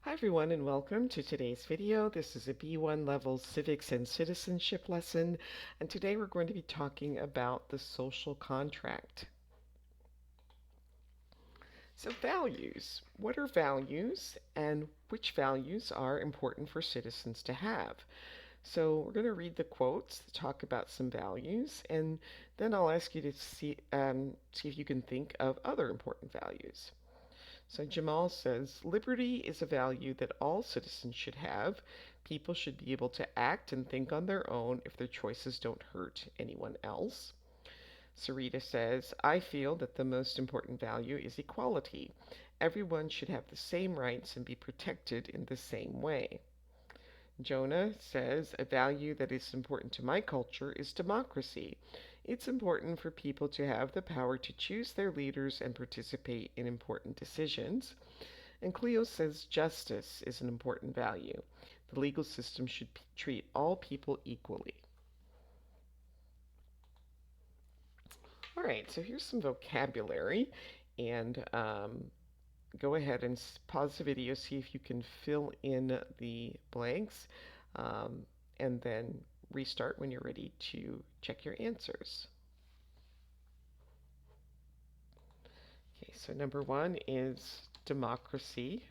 Hi everyone and welcome to today's video. This is a B1 level Civics and Citizenship lesson, and today we're going to be talking about the social contract. So values. What are values and which values are important for citizens to have? So we're going to read the quotes to talk about some values, and then I'll ask you to see if you can think of other important values. So Jamal says, liberty is a value that all citizens should have. People should be able to act and think on their own if their choices don't hurt anyone else. Sarita says, I feel that the most important value is equality. Everyone should have the same rights and be protected in the same way. Jonah says, a value that is important to my culture is democracy. It's important for people to have the power to choose their leaders and participate in important decisions. And Cleo says, justice is an important value. The legal system should treat all people equally. All right, so here's some vocabulary, and go ahead and pause the video, see if you can fill in the blanks, um, and then restart when you're ready to check your answers. Okay, so number one is democracy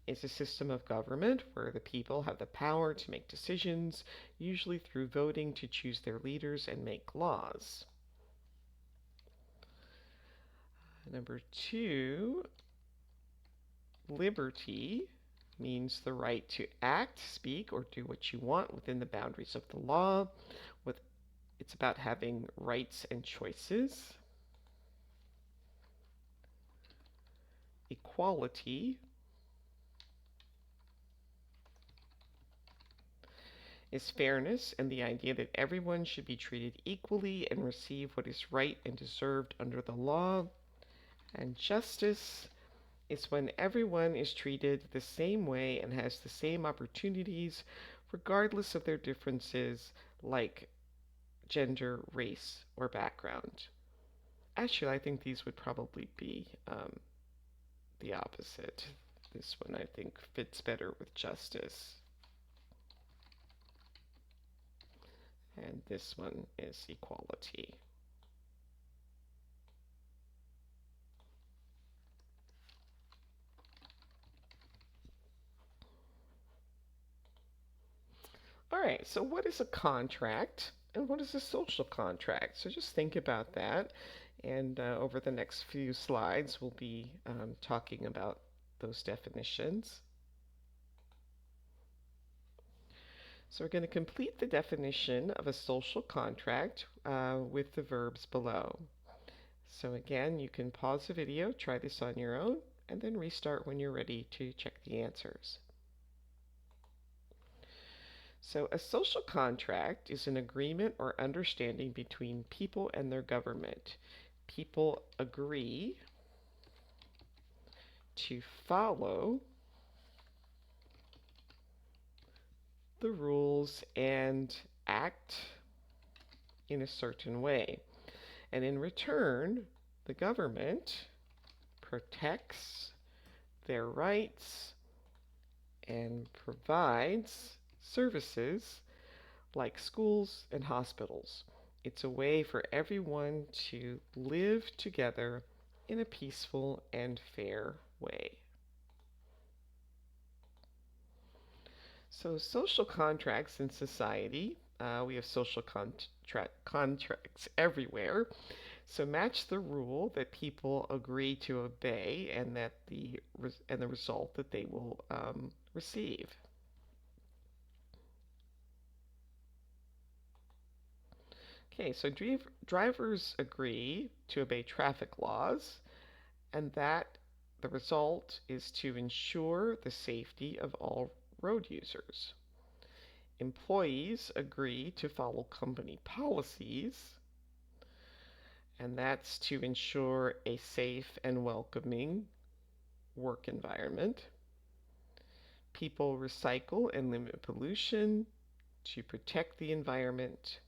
is a system of government where the people have the power to make decisions, usually through voting to choose their leaders and make laws. Number two, liberty means the right to act, speak, or do what you want within the boundaries of the law. It's about having rights and choices. Equality is fairness and the idea that everyone should be treated equally and receive what is right and deserved under the law. And justice is when everyone is treated the same way and has the same opportunities, regardless of their differences, like gender, race, or background. Actually, I think these would probably be the opposite. This one, I think, fits better with justice. And this one is equality. All right, so what is a contract and what is a social contract? So just think about that. And over the next few slides, we'll be talking about those definitions. So we're going to complete the definition of a social contract with the verbs below. So again, you can pause the video, try this on your own, and then restart when you're ready to check the answers. So a social contract is an agreement or understanding between people and their government. People agree to follow the rules and act in a certain way. And in return, the government protects their rights and provides services like schools and hospitals. It's a way for everyone to live together in a peaceful and fair way. So social contracts in society, we have social contracts everywhere. So match the rule that people agree to obey and that the result that they will receive. Okay, so drivers agree to obey traffic laws, and that the result is to ensure the safety of all road users. Employees agree to follow company policies, and that's to ensure a safe and welcoming work environment. People recycle and limit pollution to protect the environment.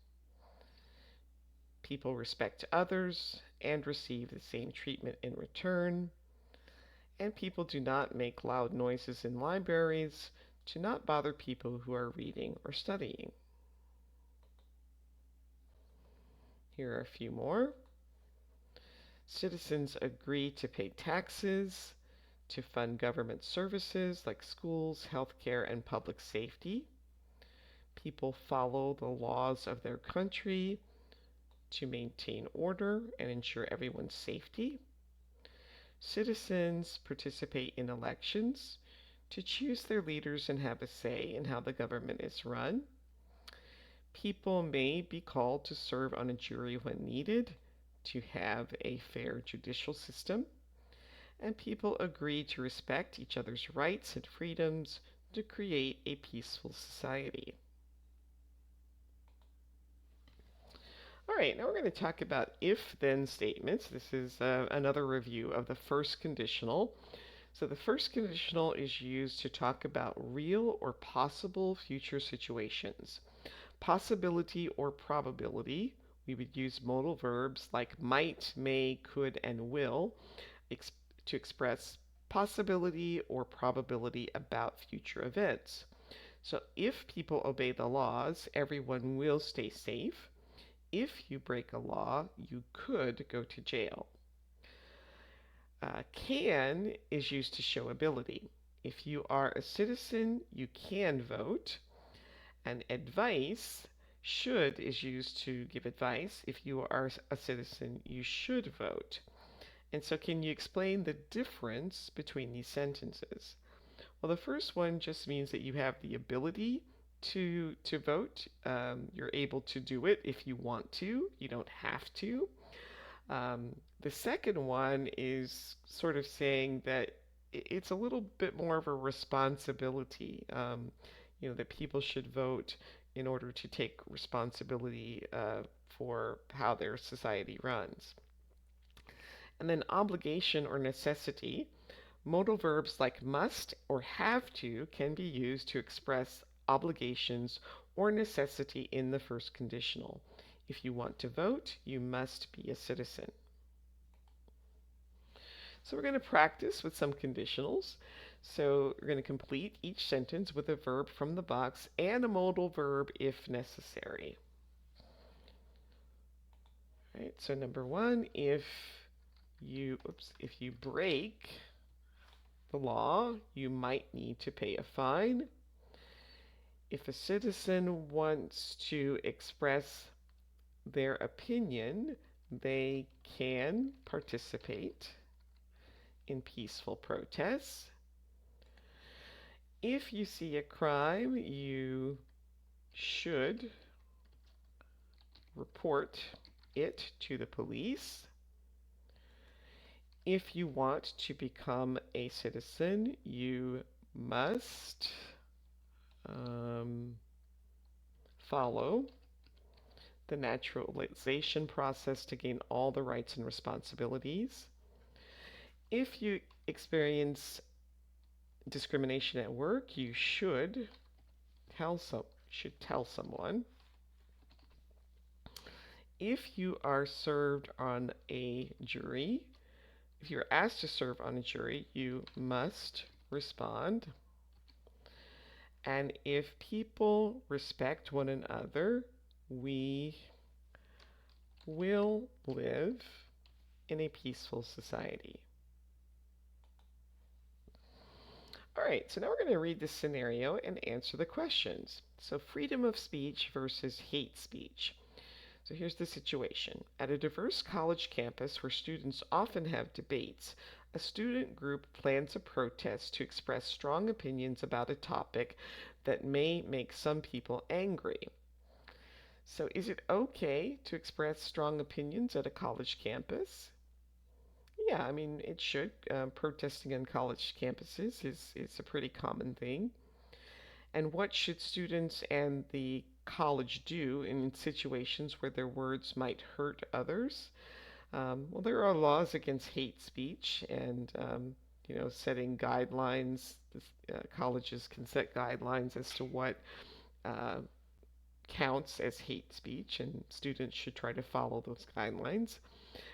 People respect others and receive the same treatment in return. and people do not make loud noises in libraries to not bother people who are reading or studying. Here are a few more. Citizens agree to pay taxes, to fund government services like schools, healthcare, and public safety. People follow the laws of their country to maintain order and ensure everyone's safety. Citizens participate in elections to choose their leaders and have a say in how the government is run. People may be called to serve on a jury when needed to have a fair judicial system. And people agree to respect each other's rights and freedoms to create a peaceful society. All right, now we're going to talk about if-then statements. This is another review of the first conditional. So the first conditional is used to talk about real or possible future situations. Possibility or probability, we would use modal verbs like might, may, could, and will to express possibility or probability about future events. So if people obey the laws, everyone will stay safe. If you break a law, you could go to jail. Can is used to show ability. If you are a citizen, you can vote. And advice, should, is used to give advice. If you are a citizen, you should vote. And so can you explain the difference between these sentences? Well, the first one just means that you have the ability to vote. You're able to do it if you want to. You don't have to. The second one is sort of saying that it's a little bit more of a responsibility. That people should vote in order to take responsibility for how their society runs. And then obligation or necessity. Modal verbs like must or have to can be used to express obligations or necessity in the first conditional. If you want to vote, you must be a citizen. So we're going to practice with some conditionals. So we're going to complete each sentence with a verb from the box and a modal verb if necessary. All right, so number one, if you break the law, you might need to pay a fine. If a citizen wants to express their opinion, they can participate in peaceful protests. If you see a crime, you should report it to the police. If you want to become a citizen, you must follow the naturalization process to gain all the rights and responsibilities. If you experience discrimination at work, you should tell someone. If you are served on a jury, if you're asked to serve on a jury, you must respond. And if people respect one another, we will live in a peaceful society. All right, so now we're going to read this scenario and answer the questions. So freedom of speech versus hate speech. So here's the situation. At a diverse college campus where students often have debates, a student group plans a protest to express strong opinions about a topic that may make some people angry. So is it okay to express strong opinions at a college campus? Yeah, I mean, it should. Protesting on college campuses is a pretty common thing. And what should students and the college do in situations where their words might hurt others? Well, there are laws against hate speech and, setting guidelines. Colleges can set guidelines as to what counts as hate speech, and students should try to follow those guidelines.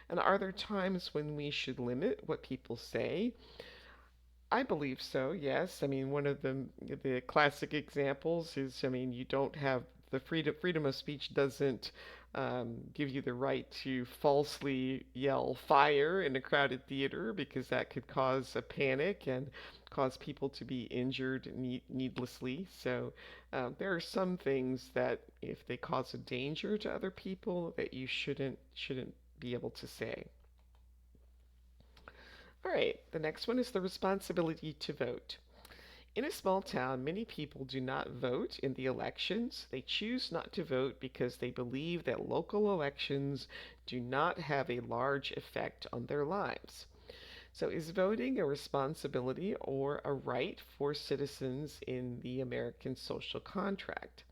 And are there times when we should limit what people say? I believe so, yes. I mean, one of the classic examples is, I mean, you don't have the freedom of speech doesn't give you the right to falsely yell fire in a crowded theater because that could cause a panic and cause people to be injured needlessly. So there are some things that if they cause a danger to other people that you shouldn't be able to say. All right, the next one is the responsibility to vote. In a small town, many people do not vote in the elections. They choose not to vote because they believe that local elections do not have a large effect on their lives. So, is voting a responsibility or a right for citizens in the American social contract?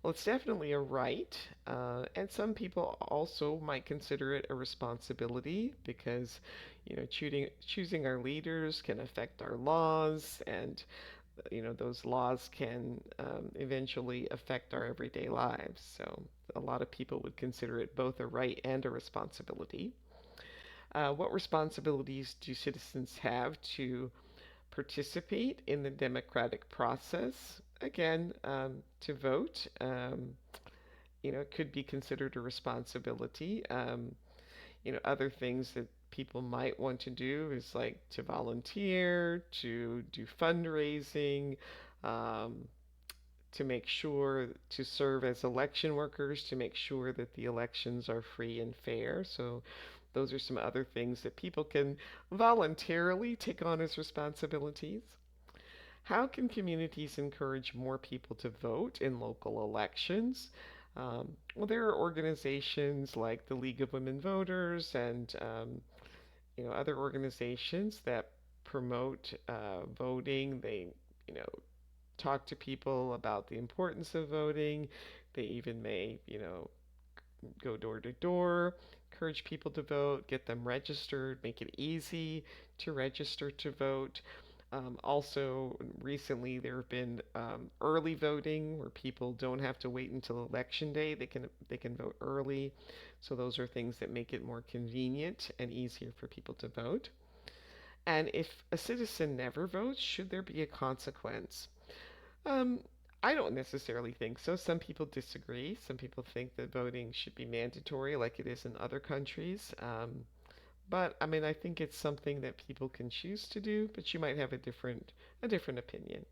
Well, it's definitely a right, and some people also might consider it a responsibility because, choosing our leaders can affect our laws, and those laws can eventually affect our everyday lives. So a lot of people would consider it both a right and a responsibility. What responsibilities do citizens have to participate in the democratic process? Again, to vote, could be considered a responsibility. Other things that people might want to do is like to volunteer, to do fundraising, um, to make sure to serve as election workers, to make sure that the elections are free and fair. So, those are some other things that people can voluntarily take on as responsibilities. How can communities encourage more people to vote in local elections? Well, there are organizations like the League of Women Voters and other organizations that promote voting. They you know talk to people about the importance of voting. They even may go door to door, encourage people to vote, get them registered, make it easy to register to vote. Also, recently there have been early voting where people don't have to wait until election day. They can vote early. So those are things that make it more convenient and easier for people to vote. And if a citizen never votes, should there be a consequence? Um, I don't necessarily think so. Some people disagree. Some people think that voting should be mandatory, like it is in other countries. But I mean, I think it's something that people can choose to do, but you might have a different opinion.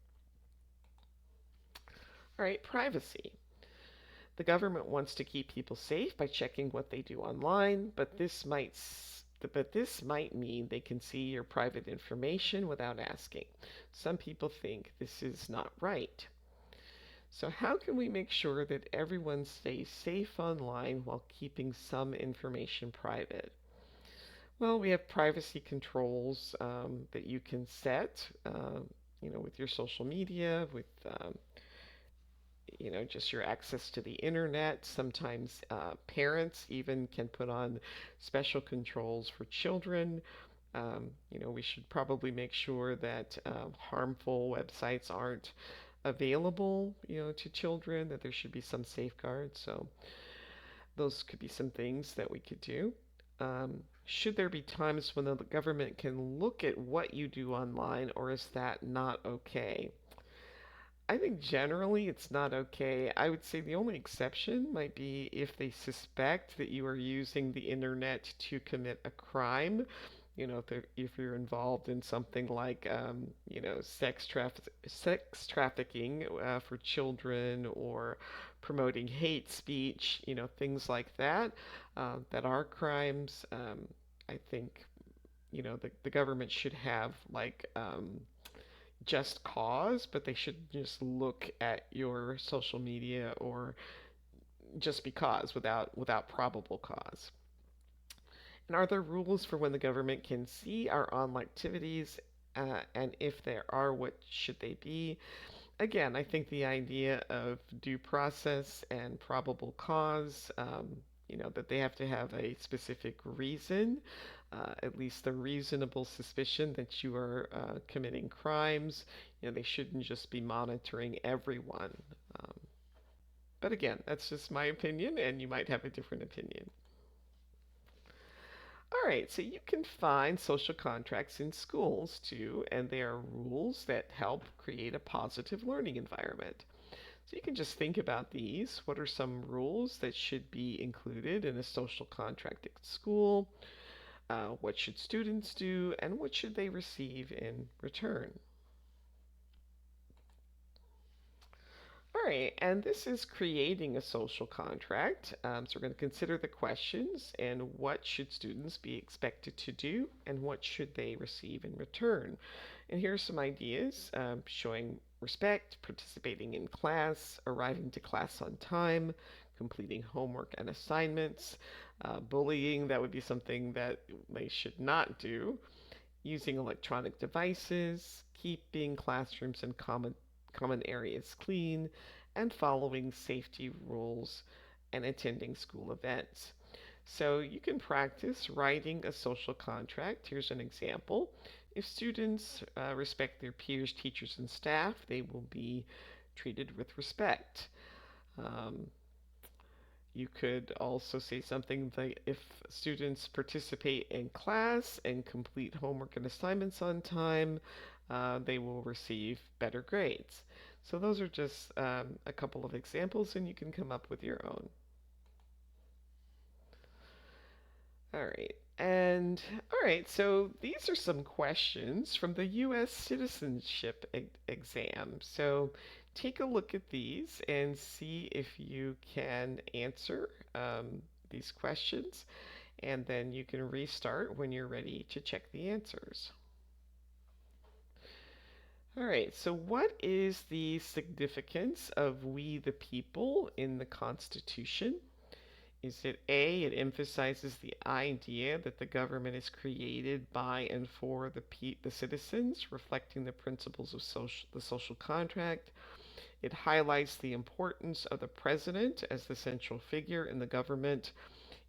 All right, privacy. The government wants to keep people safe by checking what they do online, but this might mean they can see your private information without asking. Some people think this is not right. So, how can we make sure that everyone stays safe online while keeping some information private? Well, we have privacy controls that you can set, with your social media, with just your access to the internet. Sometimes parents even can put on special controls for children. We should probably make sure that harmful websites aren't available, to children, that there should be some safeguards. So those could be some things that we could do. Should there be times when the government can look at what you do online, or is that not okay? I think generally it's not okay. I would say the only exception might be if they suspect that you are using the internet to commit a crime. If you're involved in something like, sex trafficking for children or promoting hate speech, things like that, that are crimes. I think, the government should have like just cause, but they should just look at your social media or just because without probable cause. And are there rules for when the government can see our online activities? And if there are, what should they be? Again, I think the idea of due process and probable cause, that they have to have a specific reason, at least a reasonable suspicion that you are committing crimes. They shouldn't just be monitoring everyone. Um, but again, that's just my opinion, and you might have a different opinion. All right, so you can find social contracts in schools too, and they are rules that help create a positive learning environment. So you can just think about these. What are some rules that should be included in a social contract at school? What should students do, and what should they receive in return? All right, and this is creating a social contract. So we're going to consider the questions and what should students be expected to do and what should they receive in return. And here are some ideas showing respect, participating in class, arriving to class on time, completing homework and assignments, bullying, that would be something that they should not do, using electronic devices, keeping classrooms and common areas clean, and following safety rules and attending school events. So you can practice writing a social contract. Here's an example. If students respect their peers, teachers, and staff, they will be treated with respect. Um, you could also say something like if students participate in class and complete homework and assignments on time, they will receive better grades. So those are just a couple of examples, and you can come up with your own. All right. And all right, so these are some questions from the U.S. Citizenship exam. So take a look at these and see if you can answer these questions, and then you can restart when you're ready to check the answers. All right, so what is the significance of we the people in the Constitution? Is it A, it emphasizes the idea that the government is created by and for the citizens, reflecting the principles of the social contract. It highlights the importance of the president as the central figure in the government.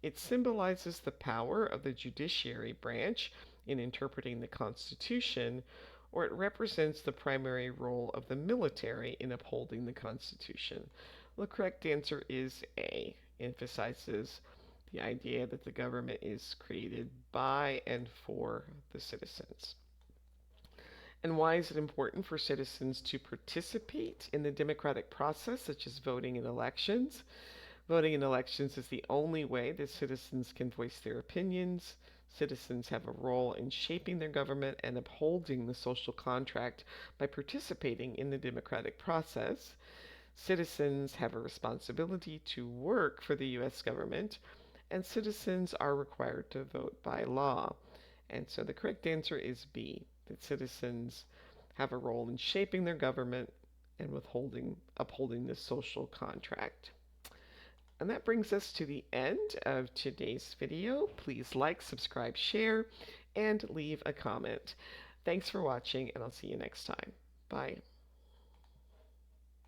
It symbolizes the power of the judiciary branch in interpreting the Constitution, or it represents the primary role of the military in upholding the Constitution. The correct answer is A, emphasizes the idea that the government is created by and for the citizens. And why is it important for citizens to participate in the democratic process, such as voting in elections? Voting in elections is the only way that citizens can voice their opinions. Citizens have a role in shaping their government and upholding the social contract by participating in the democratic process. Citizens have a responsibility to work for the U.S. government, and citizens are required to vote by law. And so the correct answer is B, that citizens have a role in shaping their government and upholding the social contract. And that brings us to the end of today's video. Please like, subscribe, share, and leave a comment. Thanks for watching, and I'll see you next time. Bye.